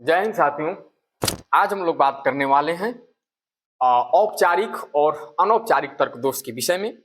जय हिंद साथियों। आज हम लोग बात करने वाले हैं औपचारिक और अनौपचारिक तर्क दोष के विषय में।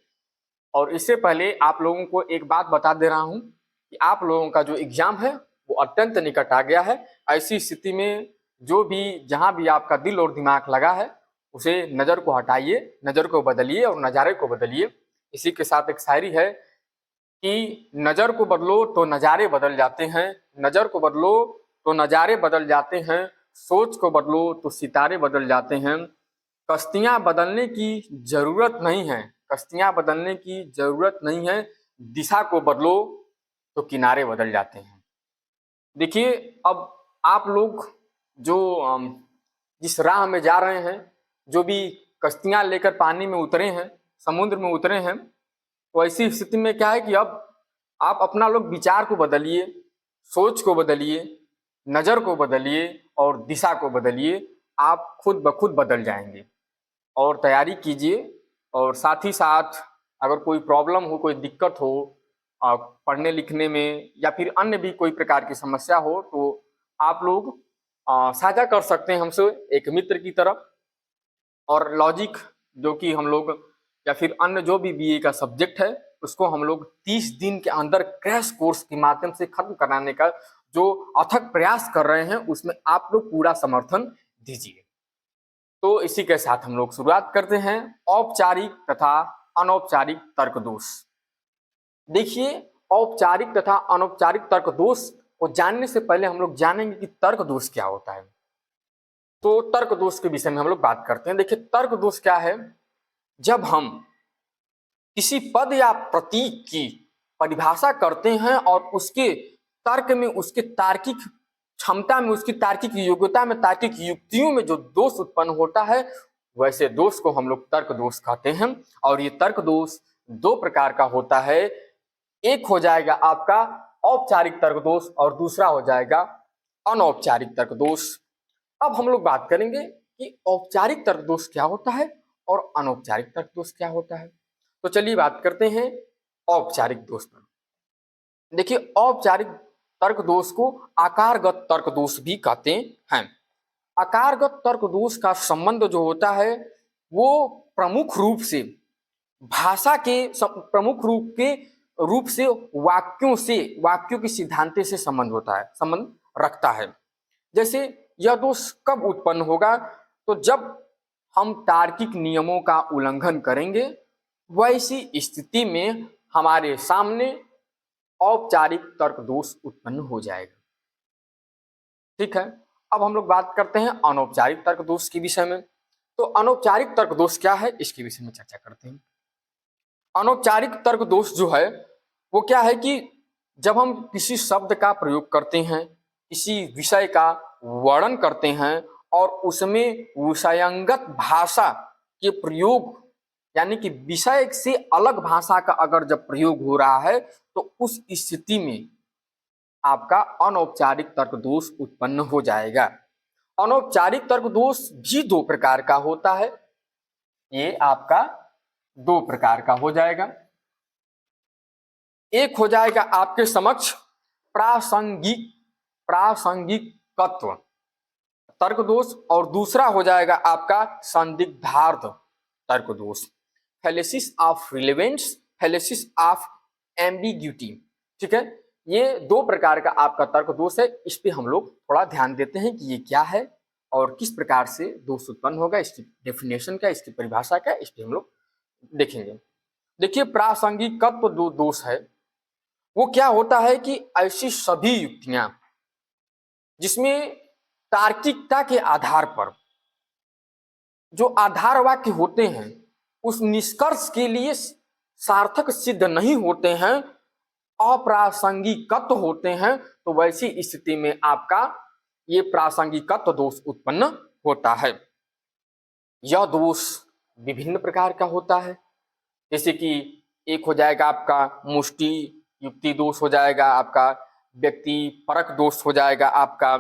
और इससे पहले आप लोगों को एक बात बता दे रहा हूं कि आप लोगों का जो एग्जाम है वो अत्यंत निकट आ गया है। ऐसी स्थिति में जो भी जहां भी आपका दिल और दिमाग लगा है उसे नज़र को हटाइए, नज़र को बदलिए और नज़ारे को बदलिए। इसी के साथ एक शायरी है कि नज़र को बदलो तो नज़ारे बदल जाते हैं, नज़र को बदलो तो नज़ारे बदल जाते हैं, सोच को बदलो तो सितारे बदल जाते हैं। कश्तियाँ बदलने की ज़रूरत नहीं है, कश्तियाँ बदलने की ज़रूरत नहीं है, दिशा को बदलो तो किनारे बदल जाते हैं। देखिए, अब आप लोग जो जिस राह में जा रहे हैं, जो भी कश्तियाँ लेकर पानी में उतरे हैं, समुद्र में उतरे हैं, तो ऐसी स्थिति में क्या है कि अब आप अपना लोग विचार को बदलिए, सोच को बदलिए, नज़र को बदलिए और दिशा को बदलिए। आप खुद ब खुद बदल जाएंगे। और तैयारी कीजिए। और साथ ही साथ अगर कोई प्रॉब्लम हो, कोई दिक्कत हो पढ़ने लिखने में या फिर अन्य भी कोई प्रकार की समस्या हो तो आप लोग साझा कर सकते हैं हमसे एक मित्र की तरफ। और लॉजिक जो कि हम लोग या फिर अन्य जो भी बीए का सब्जेक्ट है उसको हम लोग 30 दिन के अंदर क्रैश कोर्स के माध्यम से खत्म कराने का जो अथक प्रयास कर रहे हैं उसमें आप लोग पूरा समर्थन दीजिए। तो इसी के साथ हम लोग शुरुआत करते हैं औपचारिक तथा अनौपचारिक तर्क दोष। देखिए, औपचारिक तथा अनौपचारिक तर्क दोष को जानने से पहले हम लोग जानेंगे कि तर्क दोष क्या होता है। तो तर्क दोष के विषय में हम लोग बात करते हैं। देखिए, तर्क दोष क्या है? जब हम किसी पद या प्रतीक की परिभाषा करते हैं और उसके तर्क में, उसके तार्किक क्षमता में, उसकी तार्किक योग्यता में, तार्किक युक्तियों में जो दोष उत्पन्न होता है वैसे दोष को हम लोग तर्क दोष कहते हैं। और ये तर्क दोष दो प्रकार का होता है। एक हो जाएगा आपका औपचारिक तर्क दोष और दूसरा हो जाएगा अनौपचारिक तर्क दोष। अब हम लोग बात करेंगे कि औपचारिक तर्क दोष क्या होता है और अनौपचारिक तर्क दोष क्या होता है। तो चलिए बात करते हैं औपचारिक दोष पर। देखिए, औपचारिक तर्क दोष को आकारगत तर्क दोष भी कहते हैं। आकारगत तर्क दोष का संबंध जो होता है वो प्रमुख रूप से भाषा के प्रमुख रूप से वाक्यों की सिद्धांत से संबंध होता है, संबंध रखता है। जैसे यह दोष कब उत्पन्न होगा? तो जब हम तार्किक नियमों का उल्लंघन करेंगे वैसी स्थिति में हमारे सामने औपचारिक तर्क दोष उत्पन्न हो जाएगा। ठीक है, अब हम लोग बात करते हैं अनौपचारिक तर्क दोष के विषय में। तो अनौपचारिक तर्क दोष क्या है इसके विषय में चर्चा करते हैं। अनौपचारिक तर्क दोष जो है वो क्या है कि जब हम किसी शब्द का प्रयोग करते हैं, किसी विषय का वर्णन करते हैं और उसमें विषयांगत भाषा के प्रयोग यानी कि विषय से अलग भाषा का अगर जब प्रयोग हो रहा है तो उस स्थिति में आपका अनौपचारिक तर्क दोष उत्पन्न हो जाएगा। अनौपचारिक तर्क दोष भी दो प्रकार का होता है। ये आपका दो प्रकार का हो जाएगा। एक हो जाएगा आपके समक्ष प्रासंगिकत्व तर्क दोष और दूसरा हो जाएगा आपका संदिग्धार्थ तर्क दोष, फैलेसिस ऑफ रिलेवेंस, फैलेसिस ऑफ एम्बिग्यूटी। ठीक है, ये दो प्रकार का आपका तर्क दोष है। इस पे हम लोग थोड़ा ध्यान देते हैं कि ये क्या है और किस प्रकार से दोष उत्पन्न होगा, इसकी डेफिनेशन क्या, इसकी परिभाषा क्या, इस पे हम लोग देखेंगे। देखिए, प्रासंगिकत्व जो दोष है वो क्या होता है कि ऐसी सभी युक्तियां जिसमें तार्किकता के आधार पर जो आधार वाक्य होते हैं उस निष्कर्ष के लिए सार्थक सिद्ध नहीं होते हैं, अप्रासंगिकत्व होते हैं, तो वैसी स्थिति में आपका ये प्रासंगिकत्व दोष उत्पन्न होता है। यह दोष विभिन्न प्रकार का होता है। जैसे कि एक हो जाएगा आपका मुष्टि युक्ति दोष हो जाएगा, आपका व्यक्ति परक दोष हो जाएगा आपका,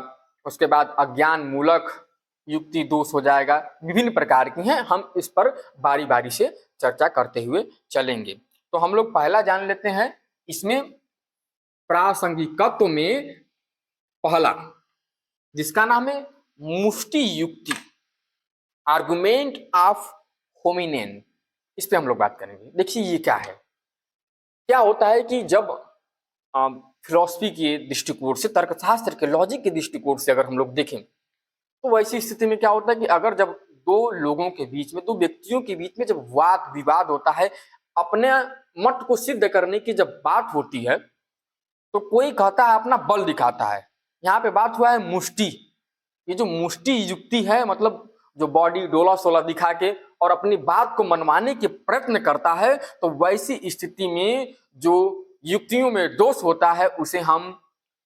उसके बाद अज्ञान मूलक युक्ति दोष हो जाएगा। विभिन्न प्रकार की हैं, हम इस पर बारी बारी से चर्चा करते हुए चलेंगे। तो हम लोग पहला जान लेते हैं इसमें प्रासंगिकत्व में पहला जिसका नाम है मुष्टि युक्ति, आर्गुमेंट ऑफ होमिनेन। इस पे हम लोग बात करेंगे। देखिए ये क्या है, क्या होता है कि जब फिलॉसफी के दृष्टिकोण से, तर्कशास्त्र के लॉजिक के दृष्टिकोण से अगर हम लोग देखें, तो वैसी स्थिति में क्या होता है कि अगर जब दो लोगों के बीच में, दो व्यक्तियों के बीच में जब वाद विवाद होता है, अपने मत को सिद्ध करने की जब बात होती है, तो कोई कहता है अपना बल दिखाता है। यहाँ पे बात हुआ है मुष्टि। ये जो मुष्टि युक्ति है, मतलब जो बॉडी डोला सोला दिखा के और अपनी बात को मनवाने के प्रयत्न करता है, तो वैसी स्थिति में जो युक्तियों में दोष होता है उसे हम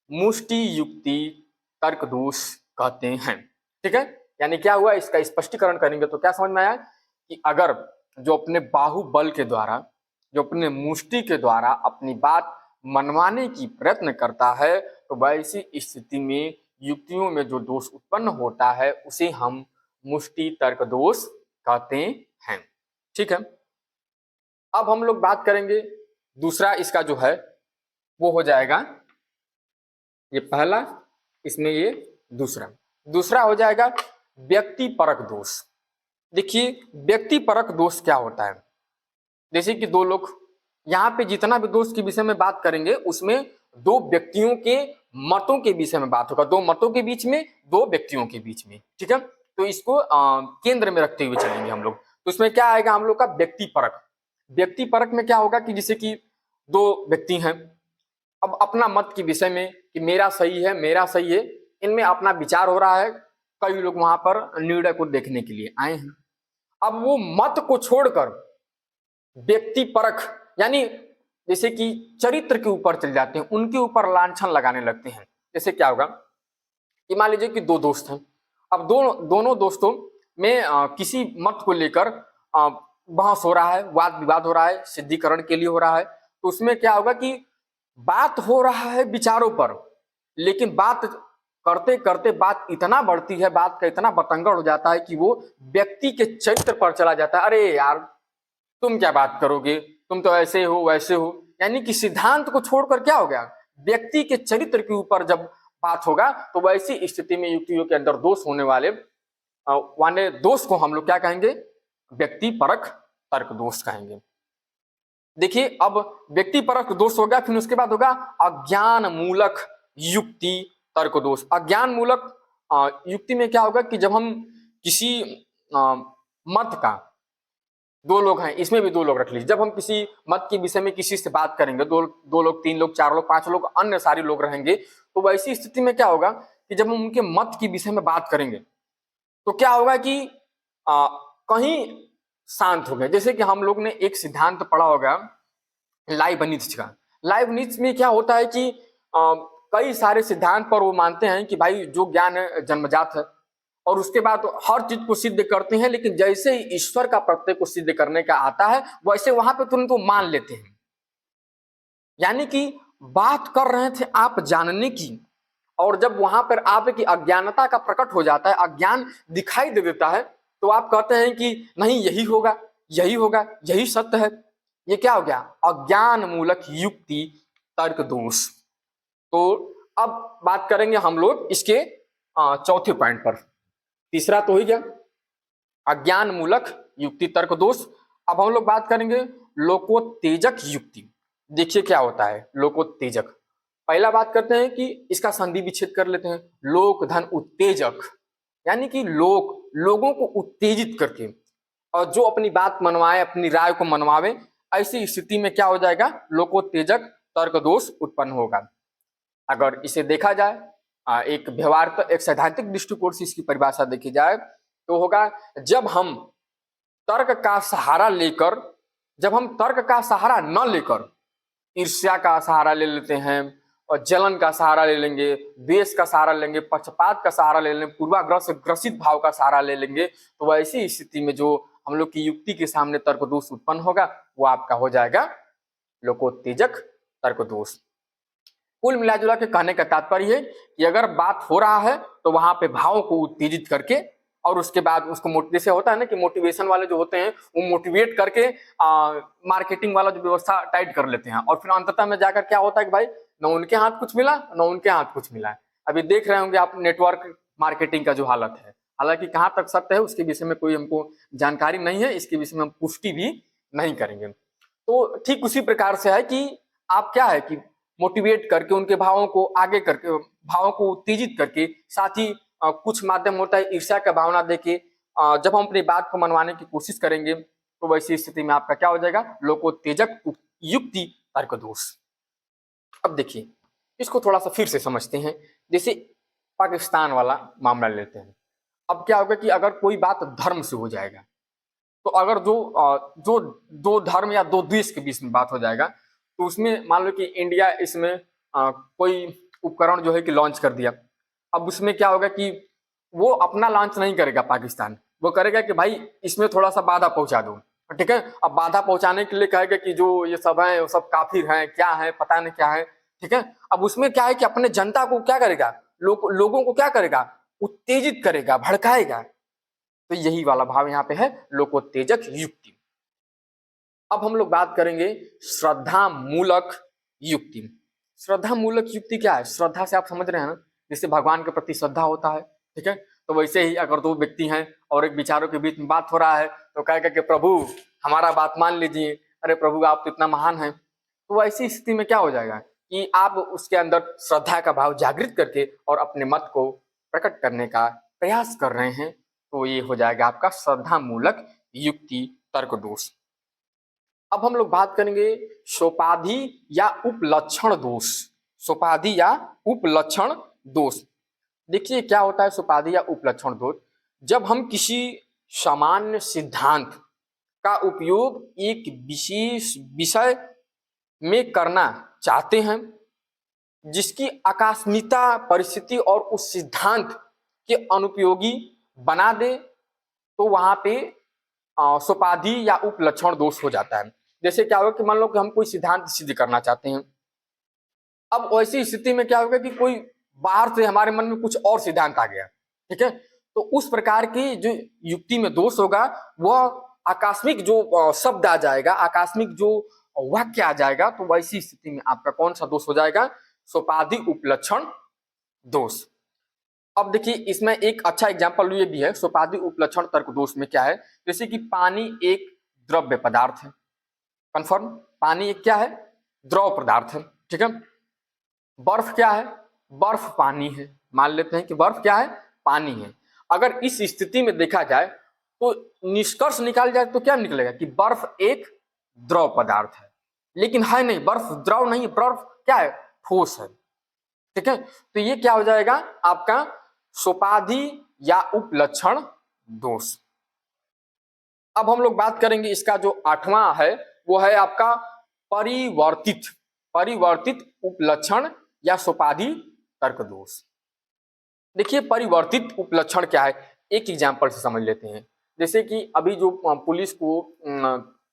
मुष्टि युक्ति तर्क दोष कहते हैं। ठीक है, यानी क्या हुआ, इसका स्पष्टीकरण करेंगे तो क्या समझ में आया कि अगर जो अपने बाहुबल के द्वारा, जो अपने मुष्टि के द्वारा अपनी बात मनवाने की प्रयत्न करता है, तो वैसी स्थिति में युक्तियों में जो दोष उत्पन्न होता है उसे हम मुष्टि तर्क दोष कहते हैं। ठीक है, अब हम लोग बात करेंगे दूसरा, इसका जो है वो हो जाएगा, ये पहला, इसमें ये दूसरा, दूसरा हो जाएगा व्यक्ति परक दोष। देखिए व्यक्ति परक दोष क्या होता है, जैसे कि दो लोग, यहाँ पे जितना भी दोष के विषय में बात करेंगे उसमें दो व्यक्तियों के मतों के विषय में बात होगा, दो मतों के बीच में, दो व्यक्तियों के बीच में। ठीक है, तो इसको केंद्र में रखते हुए चलेंगे हम लोग। तो इसमें क्या आएगा हम लोग का व्यक्ति परक। व्यक्ति परक में क्या होगा कि जैसे कि दो व्यक्ति हैं, अब अपना मत के विषय में कि मेरा सही है, मेरा सही है, इनमें अपना विचार हो रहा है। कई लोग वहां पर निर्णय को देखने के लिए आए हैं। अब वो मत को छोड़कर व्यक्ति परख, यानी जैसे कि चरित्र के ऊपर चले जाते हैं, उनके ऊपर लांछन लगाने लगते हैं। जैसे क्या होगा कि मान लीजिए कि दो दोस्त हैं, अब दोनों दोस्तों में किसी मत को लेकर बहस हो रहा है, वाद विवाद हो रहा है, सिद्धिकरण के लिए हो रहा है। तो उसमें क्या होगा कि बात हो रहा है विचारों पर, लेकिन बात करते करते बात इतना बढ़ती है, बात का इतना बतंगड़ हो जाता है कि वो व्यक्ति के चरित्र पर चला जाता है। अरे यार तुम क्या बात करोगे, तुम तो ऐसे हो वैसे हो, यानी कि सिद्धांत को छोड़कर क्या हो गया, व्यक्ति के चरित्र के ऊपर जब बात होगा, तो वैसी स्थिति में युक्तियों के अंदर दोष होने वाले दोष को हम लोग क्या कहेंगे, व्यक्ति परक तर्क दोष कहेंगे। देखिए अब व्यक्ति परक दोष होगा, फिर उसके बाद होगा अज्ञान मूलक युक्ति तर्क दोष। अज्ञान मूलक युक्ति में क्या होगा कि जब हम किसी मत का, दो लोग हैं, इसमें भी दो लोग रख लीजिए, जब हम किसी मत के विषय में किसी से बात करेंगे, दो लोग, तीन लोग, चार लोग, पांच लोग, अन्य सारे लोग रहेंगे, तो वैसी स्थिति में क्या होगा कि जब हम उनके मत के विषय में बात करेंगे तो क्या होगा कि कहीं शांत हो गए। जैसे कि हम लोग ने एक सिद्धांत पढ़ा होगा लाइबनिज का। लाइबनिज में क्या होता है कि कई सारे सिद्धांत पर वो मानते हैं कि भाई जो ज्ञान है जन्मजात है, और उसके बाद हर चीज को सिद्ध करते हैं, लेकिन जैसे ही ईश्वर का प्रत्यय को सिद्ध करने का आता है वैसे वहां पे तुरंत वो मान लेते हैं। यानी कि बात कर रहे थे आप जानने की, और जब वहां पर आपकी अज्ञानता का प्रकट हो जाता है, अज्ञान दिखाई दे देता है, तो आप कहते हैं कि नहीं यही होगा, यही होगा, यही सत्य है। ये क्या हो गया, अज्ञान मूलक युक्ति तर्क दोष। तो अब बात करेंगे हम लोग इसके चौथे पॉइंट पर। तीसरा तो ही गया अज्ञान मूलक युक्ति तर्क दोष। अब हम लोग बात करेंगे लोकोत्तेजक युक्ति। देखिए क्या होता है लोकोत्तेजक। पहला बात करते हैं कि इसका संधि विच्छेद कर लेते हैं। लोक धन उत्तेजक, यानी कि लोगों को उत्तेजित करके और जो अपनी बात मनवाए, अपनी राय को मनवावे, ऐसी स्थिति में क्या हो जाएगा, लोकोत्तेजक तर्क दोष उत्पन्न होगा। अगर इसे देखा जाए एक व्यवहार, एक सैद्धांतिक दृष्टिकोण से इसकी परिभाषा देखी जाए तो होगा जब हम तर्क का सहारा लेकर, जब हम तर्क का सहारा न लेकर ईर्ष्या का सहारा ले लेते हैं और जलन का सहारा ले लेंगे, द्वेष का सहारा लेंगे, पक्षपात का सहारा ले लेंगे, पूर्वाग्रह से ग्रसित भाव का सहारा ले लेंगे, तो वैसी स्थिति में जो हम लोग की युक्ति के सामने तर्क दोष उत्पन्न होगा वो आपका हो जाएगा लोकोत्तेजक तर्क दोष। कुल मिलाजुला के कहने का तात्पर्य है कि अगर बात हो रहा है तो वहां पे भावों को उत्तेजित करके, और उसके बाद उसको जैसे होता है ना कि मोटिवेशन वाले जो होते हैं वो मोटिवेट करके मार्केटिंग वाला जो व्यवस्था टाइट कर लेते हैं, और फिर अंततः में जाकर क्या होता है कि भाई न उनके हाथ कुछ मिला न उनके हाथ कुछ मिला। अभी देख रहे होंगे आप नेटवर्क मार्केटिंग का जो हालत है। हालांकि कहाँ तक सत्य है उसके विषय में कोई हमको जानकारी नहीं है, इसके विषय में हम पुष्टि भी नहीं करेंगे। तो ठीक उसी प्रकार से है कि आप क्या है कि मोटिवेट करके उनके भावों को आगे करके, भावों को उत्तेजित करके, साथ ही कुछ माध्यम होता है ईर्ष्या का भावना देके जब हम अपनी बात को मनवाने की कोशिश करेंगे तो वैसी स्थिति में आपका क्या हो जाएगा, लोकोत्तेजक युक्ति तर्क दोष। अब देखिए इसको थोड़ा सा फिर से समझते हैं। जैसे पाकिस्तान वाला मामला लेते हैं। अब क्या होगा कि अगर कोई बात धर्म से हो जाएगा, तो अगर जो दो धर्म या दो देश के बीच में बात हो जाएगा, तो उसमें मान लो कि इंडिया इसमें कोई उपकरण जो है कि लॉन्च कर दिया। अब उसमें क्या होगा कि वो अपना लॉन्च नहीं करेगा पाकिस्तान, वो करेगा कि भाई इसमें थोड़ा सा बाधा पहुंचा दो, ठीक है। अब बाधा पहुंचाने के लिए कहेगा कि जो ये सब है वो सब काफिर हैं, क्या है पता नहीं क्या है, ठीक है। अब उसमें क्या है कि अपने जनता को क्या करेगा, लोगों को क्या करेगा, उत्तेजित करेगा, भड़काएगा। तो यही वाला भाव यहाँ पे है, लोकोत्तेजक युक्ति। अब हम लोग बात करेंगे श्रद्धा मूलक युक्ति। श्रद्धा मूलक युक्ति क्या है? श्रद्धा से आप समझ रहे हैं ना, जैसे भगवान के प्रति श्रद्धा होता है, ठीक है। तो वैसे ही अगर दो व्यक्ति हैं और एक विचारों के बीच में बात हो रहा है तो कहेगा कि प्रभु हमारा बात मान लीजिए, अरे प्रभु आप तो इतना महान हैं। तो ऐसी स्थिति में क्या हो जाएगा कि आप उसके अंदर श्रद्धा का भाव जागृत करके और अपने मत को प्रकट करने का प्रयास कर रहे हैं, तो ये हो जाएगा आपका श्रद्धा मूलक युक्ति तर्क दोष। अब हम लोग बात करेंगे सोपाधि या उपलक्षण दोष। सोपाधि या उपलक्षण दोष, देखिए क्या होता है सोपाधि या उपलक्षण दोष। जब हम किसी सामान्य सिद्धांत का उपयोग एक विशेष विषय में करना चाहते हैं जिसकी आकस्मिकता परिस्थिति और उस सिद्धांत के अनुपयोगी बना दे, तो वहां पे सोपाधि या उपलक्षण दोष हो जाता है। जैसे क्या होगा कि मान लो कि हम कोई सिद्धांत सिद्ध करना चाहते हैं। अब वैसी स्थिति में क्या होगा कि कोई बाहर से हमारे मन में कुछ और सिद्धांत आ गया, ठीक है। तो उस प्रकार की जो युक्ति में दोष होगा वह आकस्मिक जो शब्द आ जाएगा, आकस्मिक जो वाक्य आ जाएगा, तो वैसी स्थिति में आपका कौन सा दोष हो जाएगा, सोपाधि उपलक्षण दोष। अब देखिए इसमें एक अच्छा एग्जांपल ये भी है सोपाधि उपलक्षण तर्क दोष में क्या है। जैसे कि पानी एक द्रव्य पदार्थ है, कंफर्म, पानी एक क्या है, द्रव पदार्थ है, ठीक है। बर्फ क्या है, बर्फ पानी है, मान लेते हैं कि बर्फ क्या है, पानी है। अगर इस स्थिति में देखा जाए तो निष्कर्ष निकाल जाए तो क्या निकलेगा कि बर्फ एक द्रव पदार्थ है, लेकिन है नहीं, बर्फ द्रव नहीं, बर्फ क्या है, ठोस है, ठीक है। तो ये क्या हो जाएगा आपका सोपाधि या उपलक्षण दोष। अब हम लोग बात करेंगे इसका जो आठवां है वो है आपका परिवर्तित परिवर्तित उपलक्षण या सोपाधि तर्क दोष। देखिए परिवर्तित उपलक्षण क्या है, एक एग्जांपल से समझ लेते हैं। जैसे कि अभी जो पुलिस को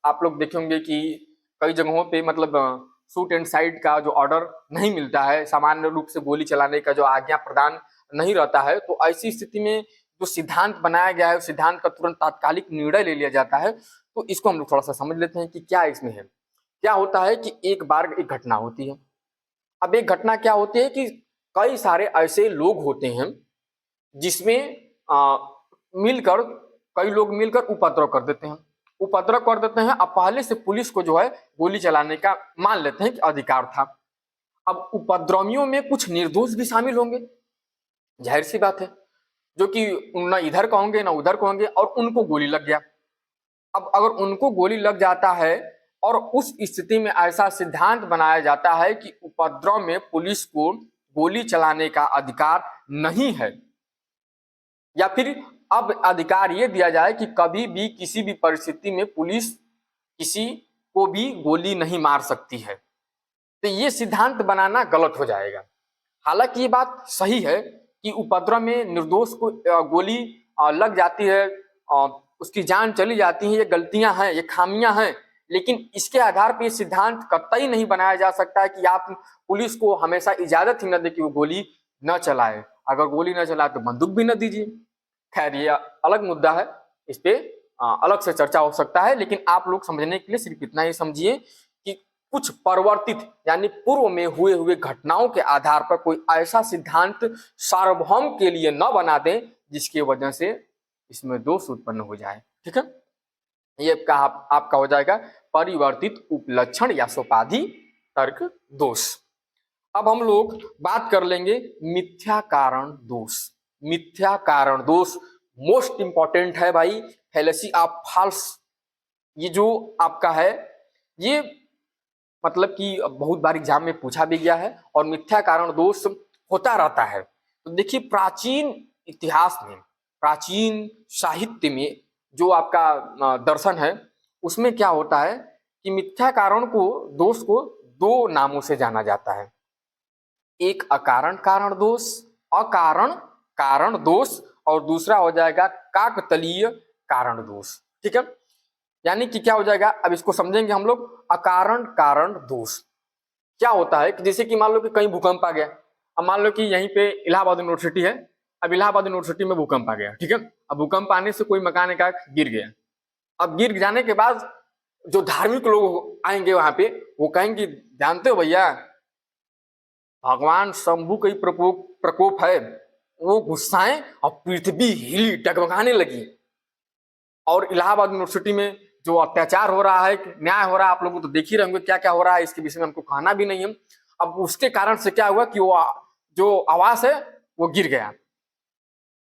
आप लोग देखेंगे कि कई जगहों पे मतलब शूट एंड साइड का जो ऑर्डर नहीं मिलता है, सामान्य रूप से गोली चलाने का जो आज्ञा प्रदान नहीं रहता है, तो ऐसी स्थिति में जो सिद्धांत बनाया गया है उस सिद्धांत का तुरंत तात्कालिक निर्णय ले लिया जाता है। तो इसको हम लोग थोड़ा सा समझ लेते हैं कि क्या इसमें है। क्या होता है कि एक बार एक घटना होती है। अब एक घटना क्या होती है कि कई सारे ऐसे लोग होते हैं जिसमें मिलकर कई लोग मिलकर उपद्रव कर देते हैं, उपद्रव कर देते हैं। अब पहले से पुलिस को जो है गोली चलाने का मान लेते हैं कि अधिकार था। अब उपद्रवियों में कुछ निर्दोष भी शामिल होंगे, जाहिर सी बात है, जो कि न इधर का होंगे ना उधर का होंगे, और उनको गोली लग गया। अब अगर उनको गोली लग जाता है और उस स्थिति में ऐसा सिद्धांत बनाया जाता है कि उपद्रव में पुलिस को गोली चलाने का अधिकार नहीं है, या फिर अब अधिकार ये दिया जाए कि कभी भी किसी भी परिस्थिति में पुलिस किसी को भी गोली नहीं मार सकती है, तो ये सिद्धांत बनाना गलत हो जाएगा। हालांकि ये बात सही है कि उपद्रव में निर्दोष को गोली लग जाती है, उसकी जान चली जाती है, ये गलतियां हैं, ये खामियां हैं, लेकिन इसके आधार पर सिद्धांत कतई नहीं बनाया जा सकता है कि आप पुलिस को हमेशा इजाजत ही न दे कि वो गोली न चलाए। अगर गोली न चलाए तो बंदूक भी न दीजिए। खैर ये अलग मुद्दा है, इस पे अलग से चर्चा हो सकता है, लेकिन आप लोग समझने के लिए सिर्फ इतना ही समझिए कि कुछ परिवर्तित यानी पूर्व में हुए हुए घटनाओं के आधार पर कोई ऐसा सिद्धांत सार्वभौम के लिए न बना दें जिसकी वजह से इसमें दोष उत्पन्न हो जाए। ठीक है, ये आपका हो जाएगा परिवर्तित उपलक्षण या सोपाधि तर्क दोष। अब हम लोग बात कर लेंगे मिथ्या कारण दोष। मिथ्या कारण दोष मोस्ट इंपॉर्टेंट है भाई, फैलेसी ऑफ फॉल्स। ये जो आपका है ये मतलब कि बहुत बार एग्जाम में पूछा भी गया है और मिथ्या कारण दोष होता रहता है। तो देखिए प्राचीन इतिहास में, प्राचीन साहित्य में जो आपका दर्शन है उसमें क्या होता है कि मिथ्या कारण को दोष को दो नामों से जाना जाता है। एक अकारण कारण दोष, अकारण कारण दोष, और दूसरा हो जाएगा काकतलीय कारण दोष। ठीक है, यानी कि क्या हो जाएगा, अब इसको समझेंगे हम लोग। अकारण कारण दोष क्या होता है कि जैसे कि मान लो कि कहीं भूकंप आ गया। अब मान लो कि यहीं पे इलाहाबाद यूनिवर्सिटी है, अब इलाहाबाद यूनिवर्सिटी में भूकंप आ गया। ठीक है, अब भूकंप आने से कोई मकान एकाएक गिर गया। अब गिर जाने के बाद जो धार्मिक लोग आएंगे वहां पे वो कहेंगे जानते हो भैया भगवान शंभू का ही प्रकोप है, वो गुस्साएं और पृथ्वी हिली डगमगाने लगी। और इलाहाबाद यूनिवर्सिटी में जो अत्याचार हो रहा है, न्याय हो रहा है, आप लोग तो देख ही रहेंगे क्या क्या हो रहा है, इसके विषय में हमको कहना भी नहीं है। अब उसके कारण से क्या हुआ कि वो जो आवास है वो गिर गया।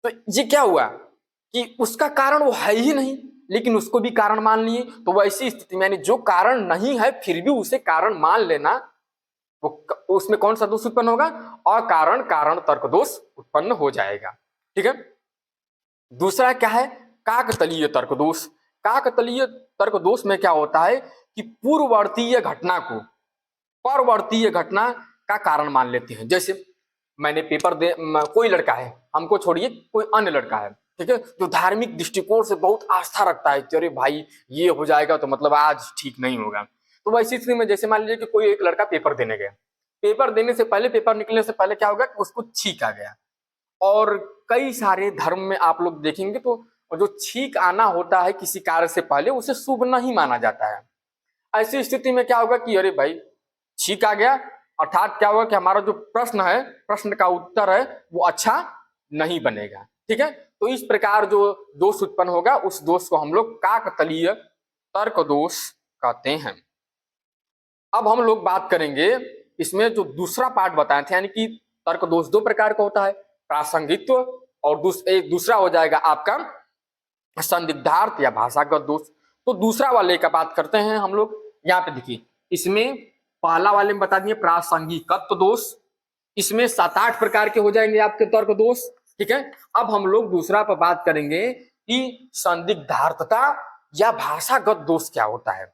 तो ये क्या हुआ कि उसका कारण वो है ही नहीं, लेकिन उसको भी कारण मान लिए। तो वैसी स्थिति में यानी जो कारण नहीं है फिर भी उसे कारण मान लेना, वो उसमें कौन सा दोष उत्पन्न होगा, अकारण कारण तर्क दोष उत्पन्न हो जाएगा। ठीक है, दूसरा क्या है काकतलीय तर्क दोष। काकतलीय तर्क दोष में क्या होता है कि पूर्ववर्तीय घटना को परवर्तीय घटना का कारण मान लेते हैं। जैसे मैंने पेपर दे, कोई लड़का है, हमको छोड़िए कोई अन्य लड़का है, ठीक है, जो धार्मिक दृष्टिकोण से बहुत आस्था रखता है, अरे भाई ये हो जाएगा तो मतलब आज ठीक नहीं होगा। तो वैसी स्थिति में जैसे मान लीजिए कि कोई एक लड़का पेपर देने गया, पेपर देने से पहले, पेपर निकलने से पहले क्या होगा कि उसको छींक आ गया। और कई सारे धर्म में आप लोग देखेंगे तो जो छींक आना होता है किसी कार्य से पहले उसे शुभ नहीं माना जाता है। ऐसी स्थिति में क्या होगा कि अरे भाई छींक आ गया, अर्थात क्या होगा कि हमारा जो प्रश्न है, प्रश्न का उत्तर है वो अच्छा नहीं बनेगा। ठीक है, तो इस प्रकार जो दोष उत्पन्न होगा उस दोष को हम लोग काकतलीय तर्क दोष कहते हैं। अब हम लोग बात करेंगे इसमें जो दूसरा पार्ट बताए थे, यानी कि तर्क दोष दो प्रकार का होता है, प्रासंगित्व और दूसरा हो जाएगा आपका संदिग्धार्थ या भाषागत दोष। तो दूसरा वाले का बात करते हैं हम लोग। यहाँ पे देखिए, इसमें पहला वाले में बता दिए प्रासंगिकत्व दोष, इसमें 7-8 प्रकार के हो जाएंगे आपके तर्क दोष। ठीक है, अब हम लोग दूसरा पर बात करेंगे कि संदिग्धार्थता या भाषागत दोष क्या होता है।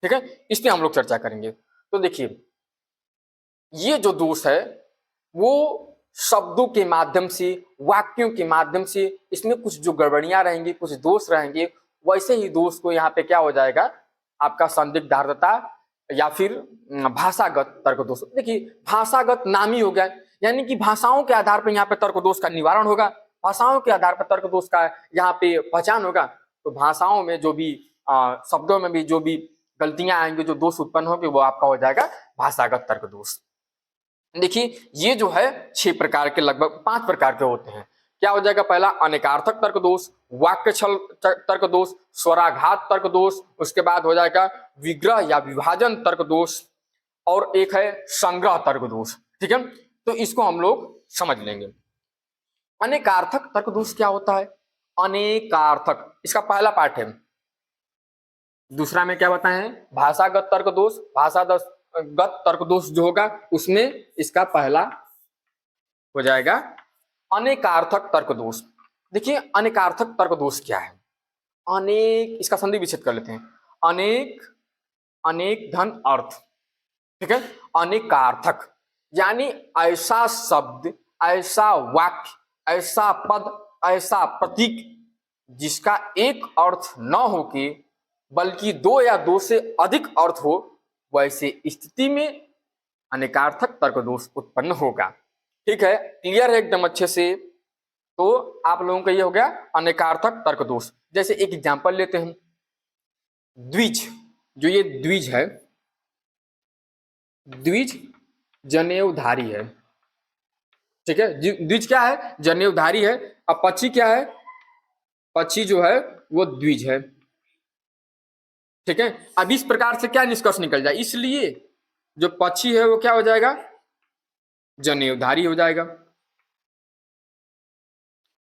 ठीक है, इसमें हम लोग चर्चा करेंगे। तो देखिए ये जो दोष है वो शब्दों के माध्यम से, वाक्यों के माध्यम से, इसमें कुछ जो गड़बड़ियां रहेंगी, कुछ दोष रहेंगे, वैसे ही दोष को यहाँ पे क्या हो जाएगा आपका संदिग्धार्थता या फिर भाषागत तर्क दोष। देखिए भाषागत नाम ही हो गया, यानी कि भाषाओं के आधार पर यहाँ पे तर्क दोष का निवारण होगा, भाषाओं के आधार पर तर्क दोष का यहाँ पे पहचान होगा। तो भाषाओं में जो भी शब्दों में भी जो भी गलतियां आएंगी, जो दोष उत्पन्न होंगे, वो आपका हो जाएगा भाषागत तर्क दोष। देखिए ये जो है 6 प्रकार के, लगभग 5 प्रकार के होते हैं। क्या हो जाएगा, पहला अनेकार्थक तर्क दोष, वाक्य छल तर्क दोष, स्वराघात तर्क दोष, उसके बाद हो जाएगा विग्रह या विभाजन तर्क दोष, और एक है संग्रह तर्क दोष। ठीक है, तो इसको हम लोग समझ लेंगे। अनेकार्थक तर्क दोष क्या होता है, अनेकार्थक इसका पहला पार्ट है। दूसरा में क्या बताए हैं, भाषागत तर्क दोष, भाषागत तर्क दोष जो होगा उसमें इसका पहला हो जाएगा अनेकार्थक तर्क दोष। देखिए अनेकार्थक तर्क दोष क्या है, अनेक, इसका संधि विच्छेद कर लेते हैं, अनेक, अनेक धन अर्थ। ठीक है, अनेकार्थक यानी ऐसा शब्द, ऐसा वाक्य, ऐसा पद, ऐसा प्रतीक जिसका एक अर्थ न हो के बल्कि 2 या 2 से अधिक अर्थ हो, वैसे स्थिति में अनेकार्थक तर्क दोष उत्पन्न होगा। ठीक है, क्लियर है एकदम अच्छे से। तो आप लोगों का ये हो गया अनेकार्थक तर्क दोष। जैसे एक एग्जांपल लेते हैं, द्विज, जो ये द्विज है, द्विज जनेऊधारी है। ठीक है, द्विज क्या है? जनेऊधारी है। अब पक्षी क्या है? पक्षी जो है वो द्विज है। ठीक है, अब इस प्रकार से क्या निष्कर्ष निकल जाए, इसलिए जो पक्षी है वो क्या हो जाएगा? जनेऊधारी हो जाएगा।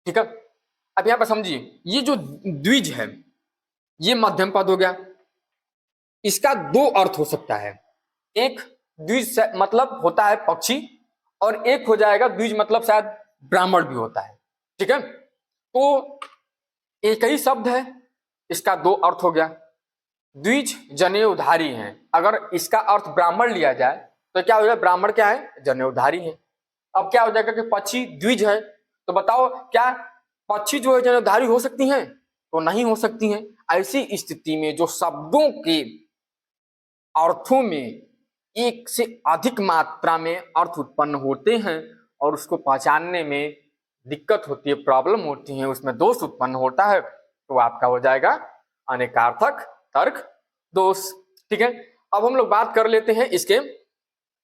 ठीक है, अब यहां पर समझिए, ये जो द्विज है ये मध्यम पद हो गया। इसका दो अर्थ हो सकता है, एक द्विज मतलब होता है पक्षी, और एक हो जाएगा द्विज मतलब शायद ब्राह्मण भी होता है। ठीक है, तो एक ही शब्द है, इसका दो अर्थ हो गया। द्विज जनेऊधारी है, अगर इसका अर्थ ब्राह्मण लिया जाए तो क्या हो जाए? ब्राह्मण क्या है? जनेऊधारी है। अब क्या हो जाएगा कि पक्षी द्विज है, तो बताओ क्या पक्षी जो है जनेऊधारी हो सकती हैं? तो नहीं हो सकती हैं। ऐसी स्थिति में जो शब्दों के अर्थों में एक से अधिक मात्रा में अर्थ उत्पन्न होते हैं और उसको पहचानने में दिक्कत होती है, प्रॉब्लम होती है, उसमें दोष उत्पन्न होता है, तो आपका हो जाएगा अनेकार्थक तर्क दोष। ठीक है, अब हम लोग बात कर लेते हैं इसके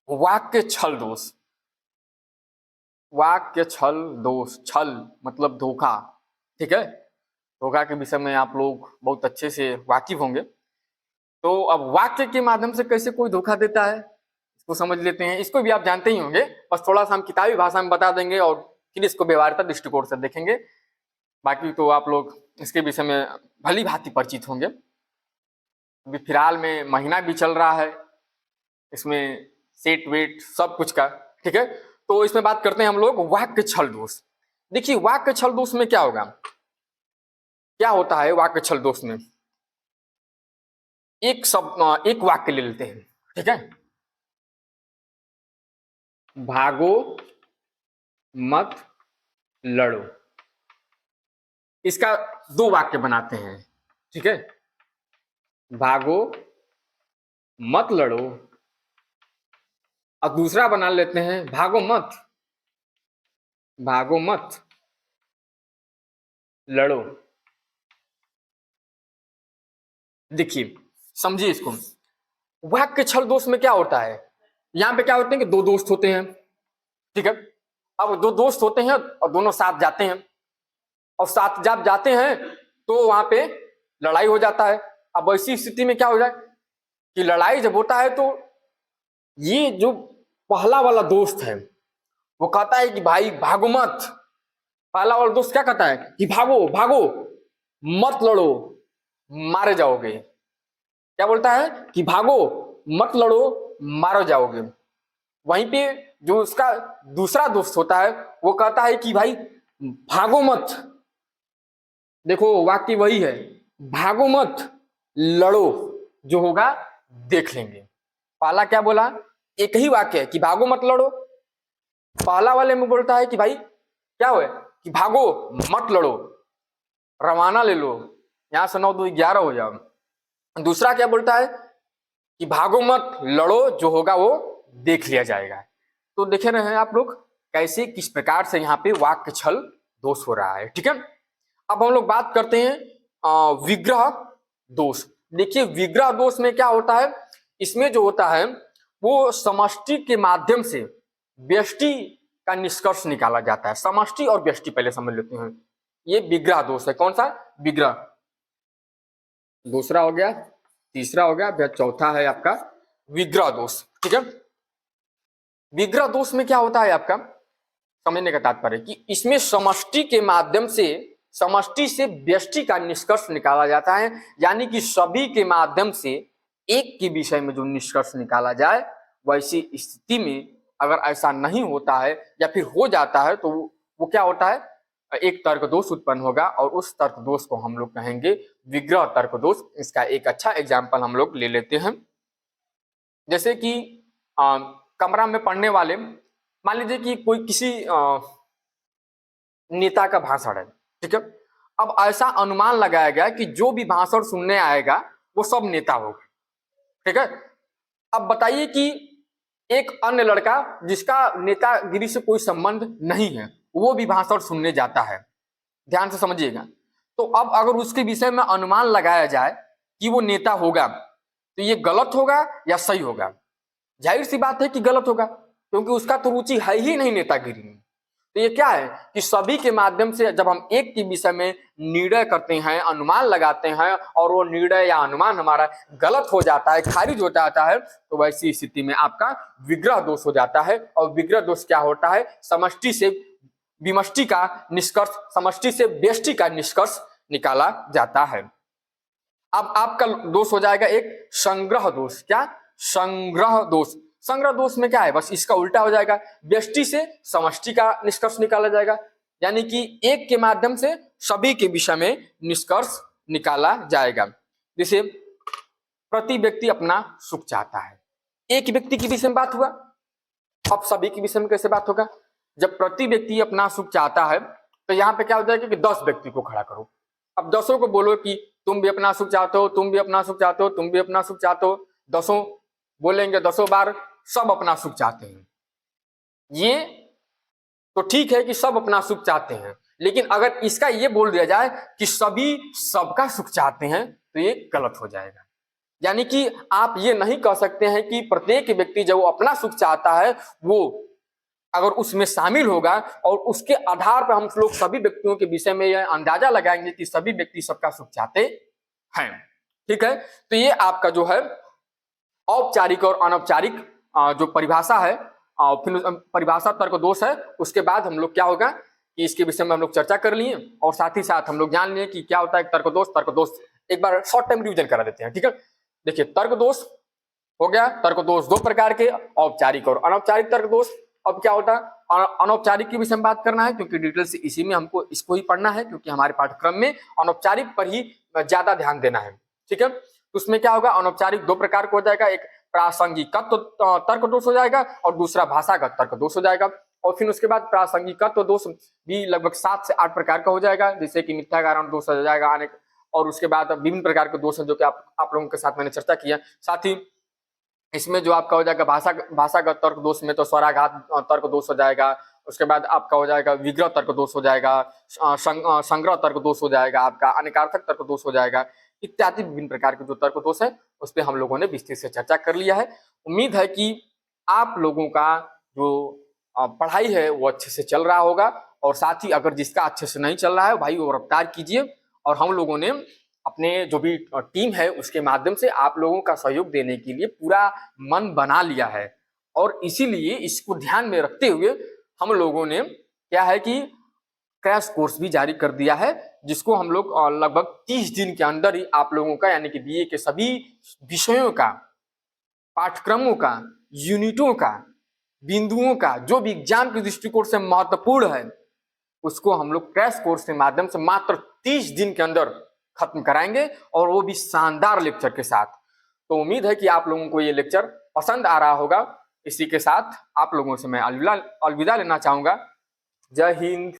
वाक्य छल दोष। वाक्य छल दोष, छल मतलब धोखा। ठीक है, धोखा के विषय में आप लोग बहुत अच्छे से वाकिफ होंगे। तो अब वाक्य के माध्यम से कैसे कोई धोखा देता है इसको समझ लेते हैं। इसको भी आप जानते ही होंगे, बस थोड़ा सा हम किताबी भाषा में बता देंगे और फिर इसको व्यवहारिता दृष्टिकोण से देखेंगे। बाकी तो आप लोग इसके विषय में भली भांति परिचित होंगे। अभी फिलहाल में महीना भी चल रहा है, इसमें सेट वेट सब कुछ का। ठीक है, तो इसमें बात करते हैं हम लोग वाक्य छल दोष। देखिए वाक्य छल दोष में क्या होगा, क्या होता है वाक्य छल दोष में? एक शब्द, एक वाक्य ले लेते हैं। ठीक है, भागो मत लड़ो, इसका दो वाक्य बनाते हैं। ठीक है, भागो मत लड़ो, अब दूसरा बना लेते हैं भागो मत, भागो मत लड़ो। देखिए समझिए इसको, वाक्य छल दोष में क्या होता है? यहां पे क्या होते हैं कि दो दोस्त होते हैं। ठीक है, अब दो दोस्त होते हैं और दोनों साथ जाते हैं, और साथ जब जाते हैं तो वहां पे लड़ाई हो जाता है। अब ऐसी स्थिति में क्या हो जाए कि लड़ाई जब होता है तो ये जो पहला वाला दोस्त है वो कहता है कि भाई भागो मत। पहला वाला दोस्त क्या कहता है कि भागो भागो मत लड़ो मारे जाओगे। क्या बोलता है कि भागो मत लड़ो मारो जाओगे। वहीं पे जो उसका दूसरा दोस्त होता है वो कहता है कि भाई भागो मत, देखो वाक्य वही है, भागो मत लड़ो, जो होगा देख लेंगे। पहला क्या बोला? एक ही वाक्य है कि भागो मत लड़ो। पहला वाले में बोलता है कि भाई क्या हुआ कि भागो मत लड़ो, रवाना ले लो, यहां से 9 2 11 हो जाओ। दूसरा क्या बोलता है कि भागो मत लड़ो, जो होगा वो देख लिया जाएगा। तो देखे रहे हैं आप लोग कैसे किस प्रकार से यहाँ पे वाक्य छल दोष हो रहा है। ठीक है, अब हम लोग बात करते हैं विग्रह दोष। देखिए विग्रह दोष में क्या होता है, इसमें जो होता है वो समष्टि के माध्यम से व्यष्टि का निष्कर्ष निकाला जाता है। समष्टि और व्यष्टि पहले समझ लेते हैं, ये विग्रह दोष है। कौन सा? विग्रह। दूसरा हो गया, तीसरा हो गया, चौथा है आपका विग्रह दोष। ठीक है, विग्रह दोष में क्या होता है आपका समझने का तात्पर्य कि इसमें समष्टि के माध्यम से, समष्टि से व्यष्टि का निष्कर्ष निकाला जाता है, यानी कि सभी के माध्यम से एक के विषय में जो निष्कर्ष निकाला जाए, वैसी स्थिति में अगर ऐसा नहीं होता है या फिर हो जाता है तो वो क्या होता है, एक तर्क दोष उत्पन्न होगा, और उस तर्क दोष को हम लोग कहेंगे विग्रह तर्क दोष। इसका एक अच्छा एग्जाम्पल हम लोग ले लेते हैं, जैसे कि कमरा में पढ़ने वाले, मान लीजिए कि कोई किसी नेता का भाषण है। ठीक है, अब ऐसा अनुमान लगाया गया कि जो भी भाषण सुनने आएगा वो सब नेता होगा। ठीक है, अब बताइए कि एक अन्य लड़का जिसका नेतागिरी से कोई संबंध नहीं है वो भी भाषण सुनने जाता है, ध्यान से समझिएगा। तो अब अगर उसके विषय में अनुमान लगाया जाए कि वो नेता होगा, तो ये गलत होगा या सही होगा? जाहिर सी बात है कि गलत होगा, क्योंकि उसका तो रुचि है ही नहीं नेतागिरी में। तो ये क्या है कि सभी के माध्यम से जब हम एक के विषय में निर्णय करते हैं, अनुमान लगाते हैं, और वो निर्णय या अनुमान हमारा गलत हो जाता है, खारिज हो जाता है, तो वैसी स्थिति में आपका विग्रह दोष हो जाता है। और विग्रह दोष क्या होता है? समष्टि से विमष्टि का निष्कर्ष, समष्टि से व्यष्टि का निष्कर्ष निकाला जाता है। अब आपका दोष हो जाएगा एक संग्रह दोष। क्या? संग्रह दोष। संग्रह दोष में क्या है? बस इसका उल्टा हो जाएगा, व्यष्टि से समष्टि का निष्कर्ष निकाला जाएगा, यानी कि एक के माध्यम से सभी के विषय में निष्कर्ष निकाला जाएगा। जैसे प्रति व्यक्ति अपना सुख चाहता है, एक व्यक्ति के विषय में बात हुआ, अब सभी के विषय में कैसे बात होगा? जब प्रति व्यक्ति अपना सुख चाहता है तो यहाँ पे क्या हो जाएगा कि 10 व्यक्ति को खड़ा करो, अब 10 को बोलो कि तुम भी अपना सुख चाहते हो, तुम भी अपना सुख चाहते हो, तुम भी अपना सुख चाहते हो। 10 बोलेंगे, 10 बार सब अपना सुख चाहते हैं। ये तो ठीक है कि सब अपना सुख चाहते हैं, लेकिन अगर इसका ये बोल दिया जाए कि सभी सबका सुख चाहते हैं तो ये गलत हो जाएगा। यानी कि आप ये नहीं कह सकते हैं कि प्रत्येक व्यक्ति जब वो अपना सुख चाहता है, वो अगर उसमें शामिल होगा और उसके आधार पर हम लोग सभी व्यक्तियों के विषय में यह अंदाजा लगाएंगे कि सभी व्यक्ति सबका सुख चाहते हैं। ठीक है, तो ये आपका जो है औपचारिक और अनौपचारिक जो परिभाषा है, फिर परिभाषा तर्क दोष है। उसके बाद हम लोग क्या होगा कि इसके विषय में हम लोग चर्चा कर लिए, और साथ ही साथ हम लोग जान लिए कि क्या होता है तर्क दोष। तर्क दोष एक बार शॉर्ट टाइम रिविजन करा देते हैं। ठीक है, देखिए तर्क दोष हो गया। तर्क दोष 2 प्रकार के, औपचारिक और अनौपचारिक तर्क दोष। अब क्या होता है, अनौपचारिक के विषय में बात करना है, क्योंकि डिटेल से इसी में हमको इसको ही पढ़ना है, क्योंकि हमारे पाठ्यक्रम में अनौपचारिक पर ही ज्यादा ध्यान देना है। ठीक है, तो उसमें क्या होगा, अनौपचारिक 2 प्रकार का हो जाएगा, एक प्रासंगिकत्व तर्क दोष हो जाएगा और दूसरा भाषागत तर्क दोष हो जाएगा। और फिर उसके बाद प्रासंगिकत्व दोष भी लगभग 7 से 8 प्रकार का हो जाएगा, जैसे कि मिथ्या कारण दोष हो जाएगा अनेक, और उसके बाद विभिन्न प्रकार के दोष हैं जो कि आप लोगों के साथ मैंने चर्चा किया। साथ ही इसमें जो आपका हो जाएगा भाषागत तर्क दोष में तो स्वराघात तर्क दोष हो जाएगा, उसके बाद आपका हो जाएगा विग्रह तर्क दोष हो जाएगा, संग्रह तर्क दोष हो जाएगा, आपका अनेकार्थक तर्क दोष हो जाएगा, इत्यादि विभिन्न प्रकार के जो तर्क दोष है उस पर हम लोगों ने विस्तृत से चर्चा कर लिया है। उम्मीद है कि आप लोगों का जो पढ़ाई है वो अच्छे से चल रहा होगा, और साथ ही अगर जिसका अच्छे से नहीं चल रहा है भाई वो रफ्तार कीजिए, और हम लोगों ने अपने जो भी टीम है उसके माध्यम से आप लोगों का सहयोग देने के लिए पूरा मन बना लिया है। और इसीलिए इसको ध्यान में रखते हुए हम लोगों ने क्या है कि क्रैश कोर्स भी जारी कर दिया है, जिसको हम लोग लगभग 30 दिन के अंदर ही आप लोगों का, यानी कि बीए के सभी विषयों का, पाठ्यक्रमों का, यूनिटों का, बिंदुओं का, जो भी एग्जाम के दृष्टिकोण से महत्वपूर्ण है, उसको हम लोग क्रैश कोर्स के माध्यम से मात्र 30 दिन के अंदर खत्म कराएंगे, और वो भी शानदार लेक्चर के साथ। तो उम्मीद है कि आप लोगों को ये लेक्चर पसंद आ रहा होगा। इसी के साथ आप लोगों से मैं अलविदा लेना चाहूंगा। जय हिंद।